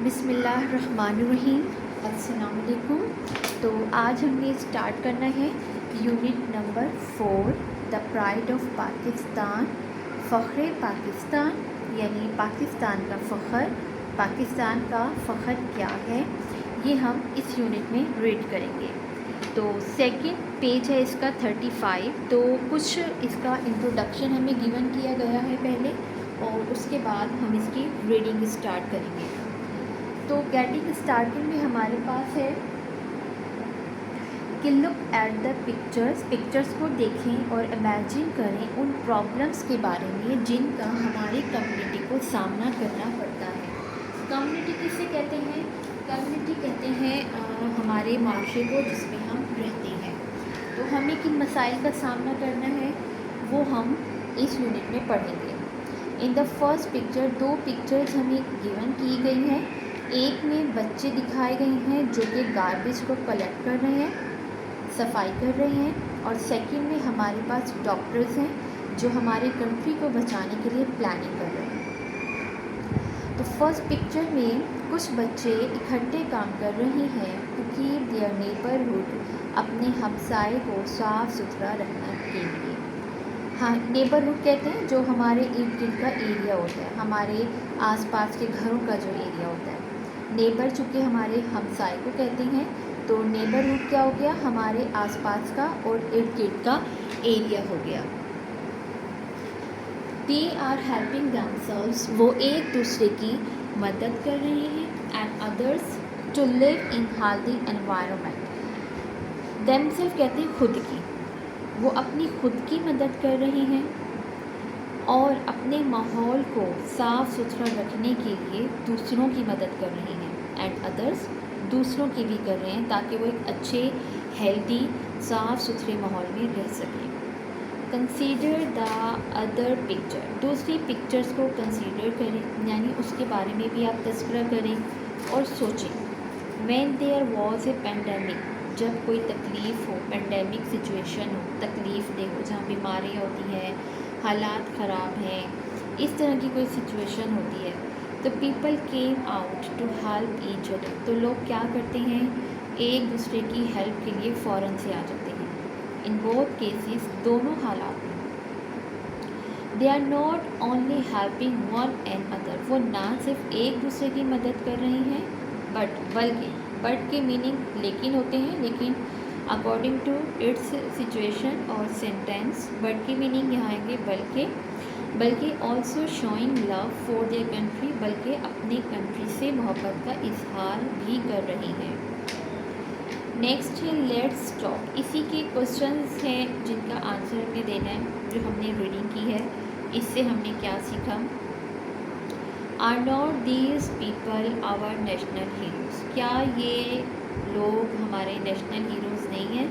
بسم اللہ الرحمن الرحیم، السلام علیکم۔ تو آج ہم نے اسٹارٹ کرنا ہے unit number 4 the pride of Pakistan, فخر پاکستان، یعنی پاکستان کا فخر، پاکستان کا فخر کیا ہے، یہ ہم اس یونٹ میں ریڈ کریں گے۔ تو سیکنڈ پیج ہے اس کا 35۔ تو کچھ اس کا انٹروڈکشن ہمیں گیون کیا گیا ہے پہلے، اور اس کے بعد ہم اس کی ریڈنگ اسٹارٹ کریں گے۔ تو گیٹنگ اسٹارٹنگ میں ہمارے پاس ہے کہ لک ایٹ دا پکچرس کو دیکھیں اور امیجن کریں ان پرابلمس کے بارے میں جن کا ہماری کمیونٹی کو سامنا کرنا پڑتا ہے۔ کمیونٹی کسے کہتے ہیں؟ کمیونٹی کہتے ہیں ہمارے معاشرے کو جس میں ہم رہتے ہیں۔ تو ہمیں کن مسائل کا سامنا کرنا ہے وہ ہم اس یونٹ میں پڑھیں گے۔ ان دا فرسٹ پکچر، دو پکچرز ہمیں گیون کی گئی ہیں۔ ایک میں بچے دکھائے گئے ہیں جو کہ گاربیج کو کلیکٹ کر رہے ہیں، صفائی کر رہے ہیں، اور سیکنڈ میں ہمارے پاس ڈاکٹرز ہیں جو ہمارے کنٹری کو بچانے کے لیے پلاننگ کر رہے ہیں۔ تو فرسٹ پکچر میں کچھ بچے اکٹھے کام کر رہے ہیں ٹو کیپ دیئر نیبرہڈ، اپنے ہمسائے کو صاف ستھرا رکھنے کے لیے۔ ہاں، نیبرہڈ کہتے ہیں جو ہمارے ارد گرد کا ایریا ہوتا ہے، ہمارے آس پاس کے گھروں کا جو ایریا ہوتا ہے۔ نیبر چونکہ ہمارے ہمسائے کو کہتے ہیں، تو نیبرہڈ کیا ہو گیا؟ ہمارے آس پاس کا اور ارد گرد کا ایریا ہو گیا۔ They are helping themselves, وہ ایک دوسرے کی مدد کر رہے ہیں، and others to live in healthy environment. Themself کہتے ہیں خود کی، وہ اپنی خود کی مدد کر رہے ہیں اور اپنے ماحول کو صاف ستھرا رکھنے کے لیے دوسروں کی مدد کر رہے ہیں، اینڈ ادرس دوسروں کی بھی کر رہے ہیں تاکہ وہ ایک اچھے ہیلدی صاف ستھرے ماحول میں رہ سکیں۔ کنسیڈر دا ادر پکچر، دوسری پکچرز کو کنسیڈر کریں، یعنی اس کے بارے میں بھی آپ تذکرہ کریں اور سوچیں۔ When there was a pandemic, جب کوئی تکلیف ہو، پینڈیمک سچویشن ہو، تکلیف دہ ہو، جہاں بیماریاں ہوتی ہیں، حالات خراب ہیں، اس طرح کی کوئی سچویشن ہوتی ہے، تو people came out to help each other, تو لوگ کیا کرتے ہیں؟ ایک دوسرے کی ہیلپ کے لیے فوراً سے آ جاتے ہیں۔ ان بوتھ کیسز، دونوں حالات میں، they are not only helping one and other, وہ نہ صرف ایک دوسرے کی مدد کر رہے ہیں بٹ کے میننگ لیکن ہوتے ہیں، لیکن اکارڈنگ ٹو اٹس سچویشن اور سینٹینس، بٹ کی میننگ یہاں آئیں گے بلکہ also showing love for their country, بلکہ اپنے کنٹری سے محبت کا اظہار بھی کر رہی ہیں۔ نیکسٹ ہے لیٹس ٹاک، اسی کے کوشچنز ہیں جن کا آنسر ہمیں دینا ہے جو ہم نے ریڈنگ کی ہے۔ اس سے ہم نے کیا سیکھا؟ Are not these people our national heroes, کیا یہ لوگ ہمارے نیشنل ہیروز نہیں ہیں؟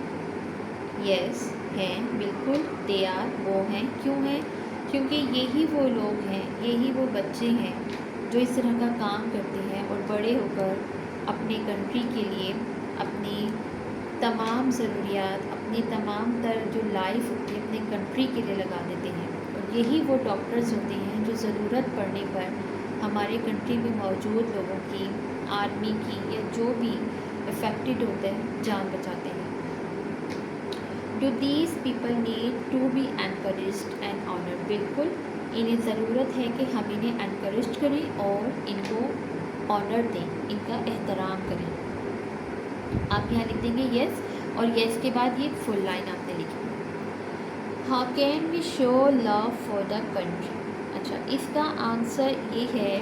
یس ہیں، بالکل، دے آر، وہ ہیں۔ کیوں ہیں؟ کیونکہ یہی وہ لوگ ہیں، یہی وہ بچے ہیں جو اس طرح کا کام کرتے ہیں اور بڑے ہو کر اپنے کنٹری کے لیے اپنی تمام ضروریات، اپنی تمام تر جو لائف ہوتی ہے اپنے کنٹری کے لیے لگا دیتے ہیں، اور یہی وہ ڈاکٹرز ہوتے ہیں جو ضرورت پڑنے پر ہمارے کنٹری میں موجود لوگوں کی، آرمی کی یا جو بھی افیکٹڈ ہوتا ہے، جان بچاتے ہیں۔ Do these people need to be encouraged and honoured, بالکل، انہیں ضرورت ہے کہ ہم انہیں انکریج کریں اور ان کو آنر دیں، ان کا احترام کریں۔ آپ یہاں لکھ دیں گے یس، اور یس کے بعد یہ فل لائن آپ نے لکھی۔ How can we show love for the country, اچھا، اس کا آنسر یہ ہے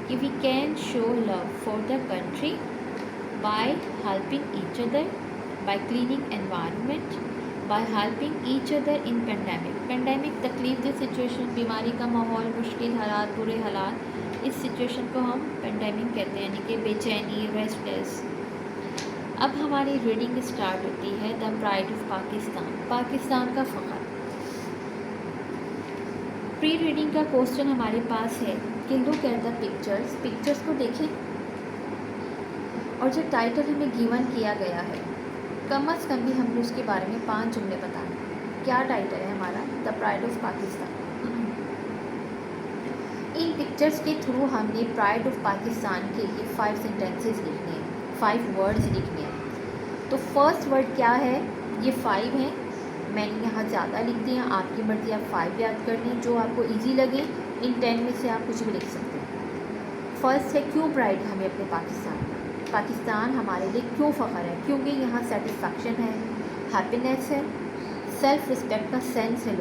کہ we can show love for the country by helping each other, by cleaning environment, by helping each other in pandemic تکلیف دہ سچویشن، بیماری کا ماحول، مشکل حالات، برے حالات، اس سچویشن کو ہم پینڈیمک کہتے ہیں، یعنی کہ بے چینی، ریسٹلیس۔ اب ہماری ریڈنگ اسٹارٹ ہوتی ہے دا پرائڈ آف پاکستان، پاکستان کا فخر۔ پری ریڈنگ کا کوسچن ہمارے پاس ہے کہ لک ایٹ دا پکچرس کو دیکھیں، اور جو ٹائٹل ہمیں گیون کیا گیا ہے کم از کم بھی ہم نے اس کے بارے میں 5 جملے بتائیں۔ کیا ٹائٹل ہے ہمارا؟ The pride of Pakistan. ان پکچرز کے تھرو ہم نے پرائڈ آف پاکستان کے لیے 5 سینٹینسز لکھنے ہیں، 5 ورڈز لکھنے ہیں۔ تو فرسٹ ورڈ کیا ہے؟ یہ 5 ہیں، میں نے یہاں زیادہ لکھ دیا، آپ کی مرضی، آپ 5 یاد کر لیں، جو آپ کو ایزی لگے۔ ان 10 میں سے آپ کچھ بھی لکھ سکتے ہیں۔ فرسٹ ہے کیوں پرائڈ ہمیں اپنے پاکستان میں، پاکستان ہمارے لیے کیوں فخر ہے؟ کیونکہ یہاں سیٹسفیکشن ہے، ہیپینیس ہے، سیلف رسپیکٹ کا سینس ہے،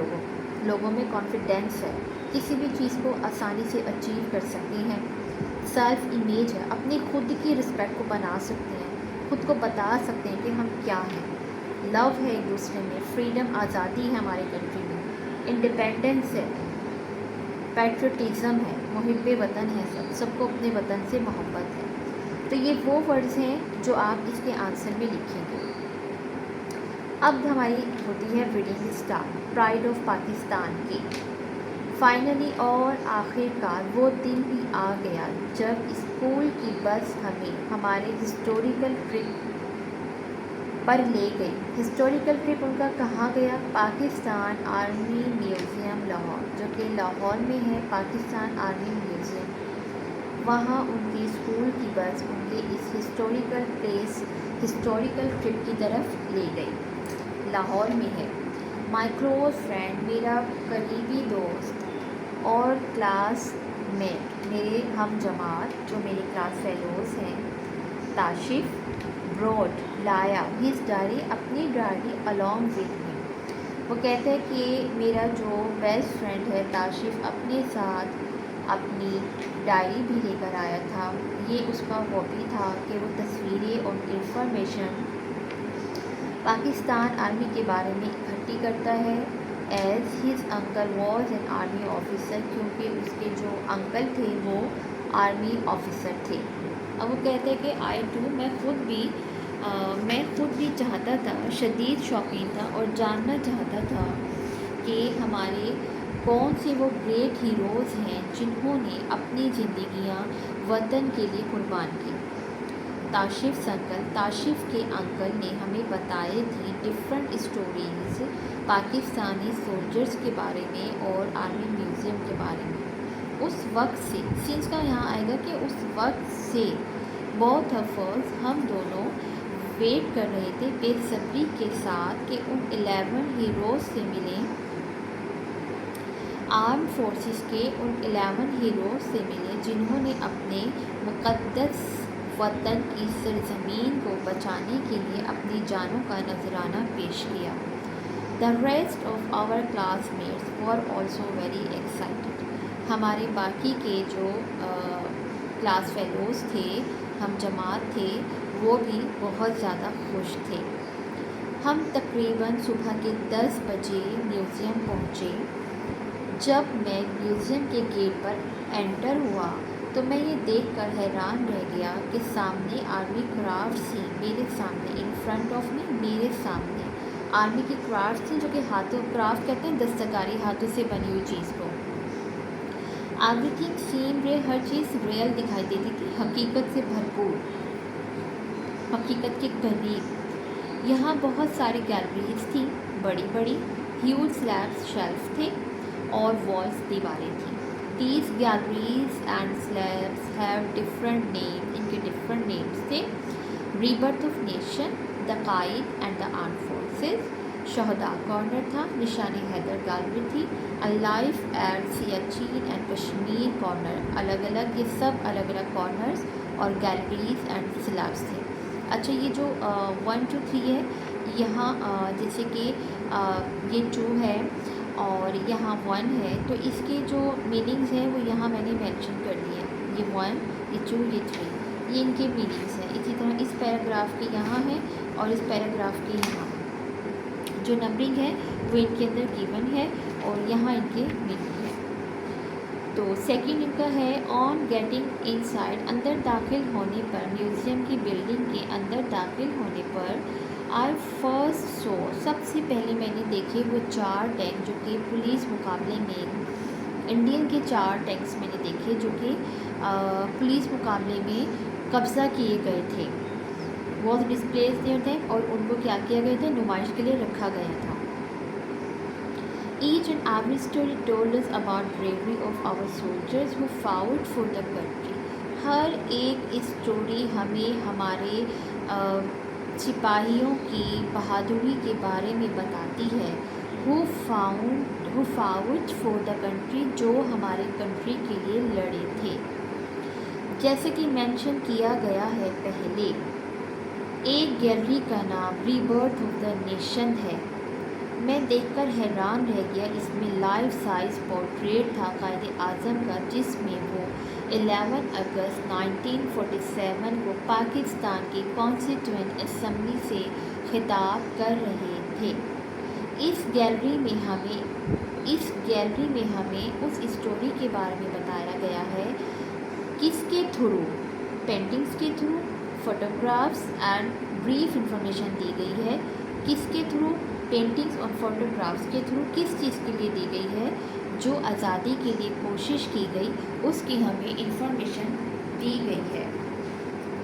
لوگوں میں کانفیڈینس ہے، کسی بھی چیز کو آسانی سے اچیو کر سکتے ہیں، سیلف امیج ہے، اپنی خود کی رسپیکٹ کو بنا سکتے ہیں، خود کو بتا سکتے ہیں کہ ہم کیا ہیں، لو ہے ایک دوسرے میں، فریڈم آزادی ہے ہمارے کنٹری میں، انڈیپینڈنس ہے، پیٹریوٹزم ہے، محب وطن ہے، سب کو اپنے وطن سے محبت ہے۔ تو یہ وہ ورڈز ہیں جو آپ اس کے آنسر میں لکھیں گے۔ اب ہماری ہوتی ہے reading start pride of Pakistan کی۔ فائنلی اور آخر کار وہ دن بھی آ گیا جب اسکول کی بس ہمیں ہمارے ہسٹوریکل ٹرپ پر لے گئی۔ ہسٹوریکل ٹرپ ان کا کہاں گیا؟ پاکستان آرمی میوزیم لاہور، جو کہ لاہور میں ہے پاکستان آرمی میوزیم۔ وہاں ان کی اسکول کی بس ان کے اس ہسٹوریکل پلیس، ہسٹوریکل ٹرپ کی طرف لے گئی۔ لاہور میں ہے۔ مائی کلوز فرینڈ، میرا قریبی دوست اور کلاس میٹ، میرے ہم جماعت جو میرے کلاس فیلوز ہیں، تاشف بروٹ لایا ہز ڈائری، اپنی ڈائری along with him۔ وہ کہتے ہیں کہ میرا جو بیسٹ فرینڈ ہے تاشف اپنے ساتھ اپنی ڈائری بھی لے کر آیا تھا۔ یہ اس کا ہابی تھا کہ وہ تصویریں اور انفارمیشن پاکستان آرمی کے بارے میں اکٹھی کرتا ہے۔ As his uncle was an army officer, کیونکہ اس کے جو انکل تھے وہ آرمی آفیسر تھے۔ اب وہ کہتے ہیں کہ میں خود بھی چاہتا تھا، شدید شوقین تھا اور جاننا چاہتا تھا کہ ہمارے کون سے وہ گریٹ ہیروز ہیں جنہوں نے اپنی زندگیاں وطن کے لیے قربان کی۔ تاشف کے انکل نے ہمیں بتائی تھی ڈفرینٹ اسٹوریز پاکستانی سولجرز کے بارے میں اور آرمی میوزیم کے بارے میں۔ اس وقت سے، سینس کا یہاں آئے گا کہ اس وقت سے بوتھ آف اس، ہم دونوں ویٹ کر رہے تھے بے صبری کے ساتھ کہ ان 11 ہیروز سے ملیں، آرم فورسز کے ان 11 ہیروز سے ملیں جنہوں نے اپنے مقدس وطن کی سرزمین کو بچانے کے لیے اپنی جانوں کا نذرانہ پیش کیا۔ The rest of our classmates were also very excited۔ ہمارے باقی کے جو کلاس فیلوز تھے، ہم جماعت تھے، وہ بھی بہت زیادہ خوش تھے۔ ہم تقریباً صبح کے 10 بجے میوزیم پہنچے۔ جب میں میوزیم کے گیٹ پر انٹر ہوا تو میں یہ دیکھ کر حیران رہ گیا کہ سامنے آرمی کرافٹس تھیں، میرے سامنے، ان فرنٹ آف میں، میرے سامنے آرمی کی کرافٹس تھیں، جو کہ ہاتھوں، کرافٹ کہتے ہیں دستکاری، ہاتھوں سے بنی ہوئی چیز کو۔ ایوری تھنگ سیم ریئل، ہر چیز ریئل دکھائی دیتی تھی، حقیقت سے بھرپور، حقیقت کے قریب۔ یہاں بہت ساری گیلریز تھیں، بڑی بڑی، ہیوج سلیبس شیلف تھے اور والز دیواریں تھیں۔ These galleries and slabs have different name, ان کے ڈفرینٹ نیمز تھے۔ Rebirth of nation, the Quaid and the arm forces, شہداء کارنر تھا، نشان حیدر گیلری تھی، life at Siachen and Kashmir corner, الگ الگ، یہ سب الگ الگ کارنرز اور گیلریز اینڈ سلیبس تھے۔ اچھا، یہ جو 1 2 3 ہے، یہاں جیسے کہ یہ 2 ہے اور یہاں 1 ہے، تو اس کے جو میننگز ہیں وہ یہاں میں نے مینشن کر دیے ہیں، یہ 1، یہ 2، یہ 3، یہ ان کے میننگز ہیں۔ اسی طرح اس پیراگراف کے یہاں ہے اور اس پیراگراف کے یہاں جو نمبرنگ ہے وہ ان کے اندر گیون ہے اور یہاں ان کے میننگ ہے۔ تو سیکنڈ ان کا ہے آن گیٹنگ ان سائڈ، اندر داخل ہونے پر، میوزیم کی بلڈنگ کے اندر داخل ہونے پر، آئی فرسٹ سو، سب سے پہلے میں نے دیکھے وہ 4 ٹینک جو کہ پولیس مقابلے میں، انڈین کے 4 ٹینکس میں نے دیکھے جو کہ پولیس مقابلے میں قبضہ کیے گئے تھے، واز ڈسپلیس دیئر تھے، اور ان کو کیا کیا گیا تھا، نمائش کے لیے رکھا گیا تھا۔ Each and every story told us about bravery of our soldiers who fought for the country. ہر ایک اسٹوری ہمیں ہمارے سپاہیوں کی بہادری کے بارے میں بتاتی ہے. who fought for the country, جو ہمارے کنٹری کے لیے لڑے تھے. جیسے کہ مینشن کیا گیا ہے پہلے، ایک گیلری کا نام ری برتھ آف دا نیشن ہے. میں دیکھ کر حیران رہ گیا. اس میں لائف سائز پورٹریٹ تھا قائد اعظم کا، جس میں وہ 11 اگست 1947 کو پاکستان کی کانسٹیٹیوئنٹ اسمبلی سے خطاب کر رہے تھے. اس گیلری میں ہمیں اس اسٹوری کے بارے میں بتایا گیا ہے. کس کے تھرو؟ پینٹنگز کے through, photographs and brief information دی گئی ہے. کس کے تھرو؟ پینٹنگز اور فوٹوگرافس کے تھرو. کس چیز کے لیے دی گئی ہے؟ جو آزادی کے لیے کوشش کی گئی اس کی ہمیں انفارمیشن دی گئی ہے.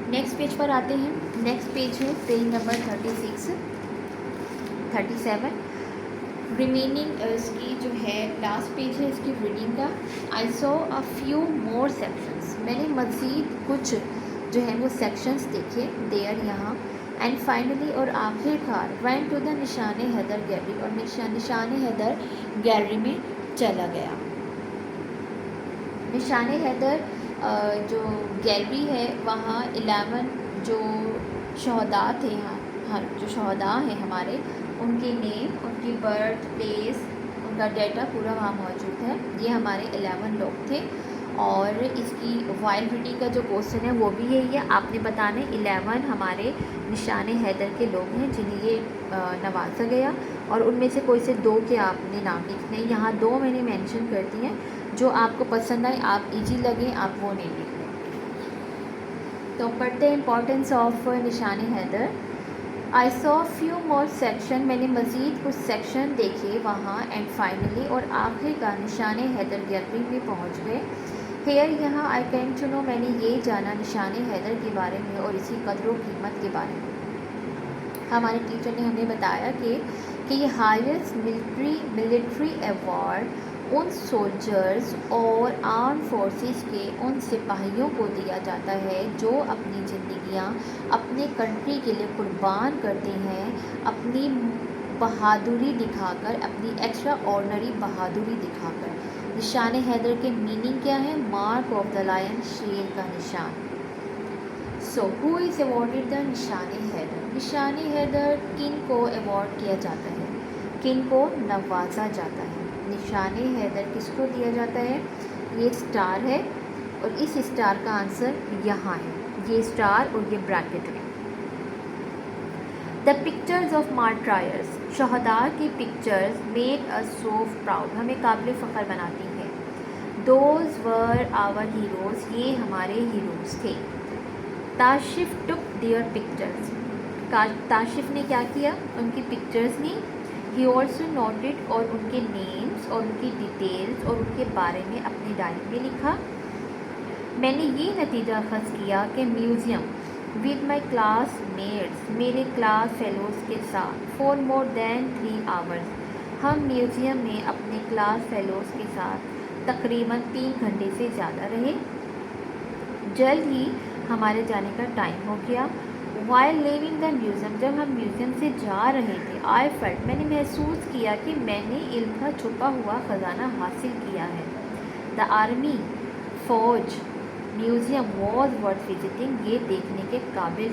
نیکسٹ پیج پر آتے ہیں. نیکسٹ پیج ہے پیج نمبر 37. ریمیننگ اس کی جو ہے لاسٹ پیج ہے اس کی ریڈنگ کا. آئی سو اے فیو مور سیکشنس. میں نے مزید کچھ جو ہے وہ سیکشنس دیکھے دیئر یہاں. اینڈ فائنلی اور آخر کار وینٹ ٹو دا نشان حیدر گیلری، اور نشان حیدر گیلری میں چلا گیا. نشان حیدر جو گیلری ہے وہاں 11 جو شہداء تھے، جو شہداء ہیں ہمارے، ان کے نیم، ان کی برتھ پلیس، ان کا ڈیٹا پورا وہاں موجود ہے. یہ ہمارے 11 لوگ تھے. اور اس کی وائلڈٹی کا جو کوشچن ہے وہ بھی یہی ہے، آپ نے بتانا 11 ہمارے نشان حیدر کے لوگ ہیں جنہیں یہ نوازا گیا، اور ان میں سے کوئی سے 2 کے آپ نے نام لکھنے ہیں. یہاں 2 میں نے مینشن کر دی ہیں. جو آپ کو پسند آئے، آپ ایزی لگیں، آپ وہ نہیں لکھ لیں. تو پڑھتے ہیں امپورٹنس آف نشان حیدر. آئی سو فیو مور سیکشن. میں نے مزید کچھ سیکشن دیکھے وہاں. اینڈ فائنلی اور آخر کا نشان حیدر گیلری میں پہنچ گئے. ہیئر یہاں آئی کیم ٹو نو، میں نے یہ جانا نشان حیدر کے بارے میں اور اسی قدر و قیمت کے بارے میں. ہمارے ٹیچر نے ہمیں بتایا کہ یہ ہائیسٹ ملٹری ایوارڈ ان سولجرز اور آرم فورسز کے ان سپاہیوں کو دیا جاتا ہے جو اپنی زندگیاں اپنے کنٹری کے لیے قربان کرتے ہیں، اپنی بہادری دکھا کر، اپنی ایکسٹرا آرڈنری بہادری دکھا کر. نشان حیدر کے میننگ کیا ہے؟ مارک آف دا لائن، شیر کا نشان. سو ہو از ایوارڈیڈ دا نشان حیدر. نشان حیدر کن کو ایوارڈ کیا جاتا ہے؟ کن کو نوازا جاتا ہے؟ نشان حیدر کس کو دیا جاتا ہے؟ یہ اسٹار ہے، اور اس اسٹار کا آنسر یہاں ہے. یہ اسٹار اور یہ بریکٹ ہے. دا پکچرز آف مارٹائرز، شہداء کی پکچرز میک اس سو پراؤڈ، ہمیں قابل فخر بناتی ہیں. دوز ور آور ہیروز، یہ ہمارے ہیروز تھے. تاشف ٹک دیئر پکچرز، تاشف نے کیا کیا؟ ان کی پکچرز لی. ہی آلسو نوٹڈ، اور ان کے نیمز اور ان کی ڈیٹیلز اور ان کے بارے میں اپنی ڈائری میں لکھا. میں نے یہ نتیجہ اخذ کیا کہ museum with my class mates, میرے کلاس فیلوز کے ساتھ، فور مور دین 3 hours، ہم میوزیم میں اپنے کلاس فیلوز کے ساتھ تقریباً 3 گھنٹے سے زیادہ رہے. جلد ہی ہمارے جانے کا ٹائم ہو گیا. وائل لیونگ دا میوزیم، جب ہم میوزیم سے جا رہے تھے، آئی فیلٹ، میں نے محسوس کیا کہ میں نے علم کا چھپا ہوا خزانہ حاصل کیا ہے. دا آرمی، فوج، میوزیم واز ورتھ وزٹنگ، یہ دیکھنے کے قابل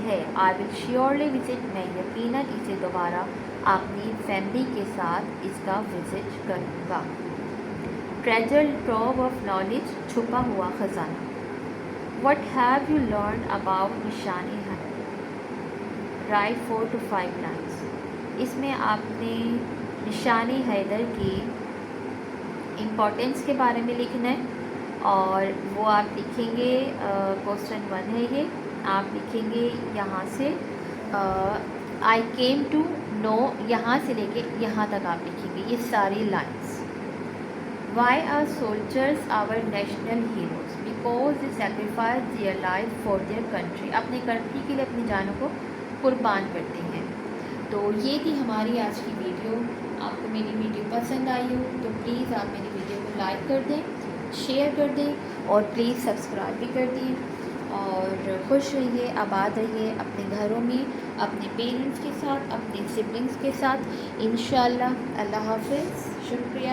ہے. آئی ول شیورلی وزٹ، میں یقیناً اسے دوبارہ اپنی فیملی کے ساتھ اس کا وزٹ کروں گا. ٹریجر ٹروو آف نالج، چھپا ہوا خزانہ. What have you learned about Nishan Haider? Write 4 to 5 lines. اس میں آپ نے نشان حیدر کی امپورٹنس کے بارے میں لکھنا ہے، اور وہ آپ لکھیں گے کوسچن 1 ہے یہ، آپ لکھیں گے یہاں سے آئی کیم ٹو نو، یہاں سے لے کے یہاں تک آپ لکھیں گے یہ ساری lines. Why are soldiers our national heroes? Because they sacrifice their life for their country, اپنے کنٹری کے لیے اپنی جانوں کو قربان کرتے ہیں. تو یہ تھی ہماری آج کی ویڈیو. آپ کو میری ویڈیو پسند آئی ہو تو پلیز آپ میری ویڈیو کو لائک کر دیں, شیئر کر دیں اور پلیز سبسکرائب بھی کر دیں. اور خوش رہیے, آباد رہیے اپنے گھروں میں, اپنے پیرنٹس کے ساتھ, اپنے سبلنگس کے ساتھ انشاءاللہ. اللہ حافظ. شکریہ.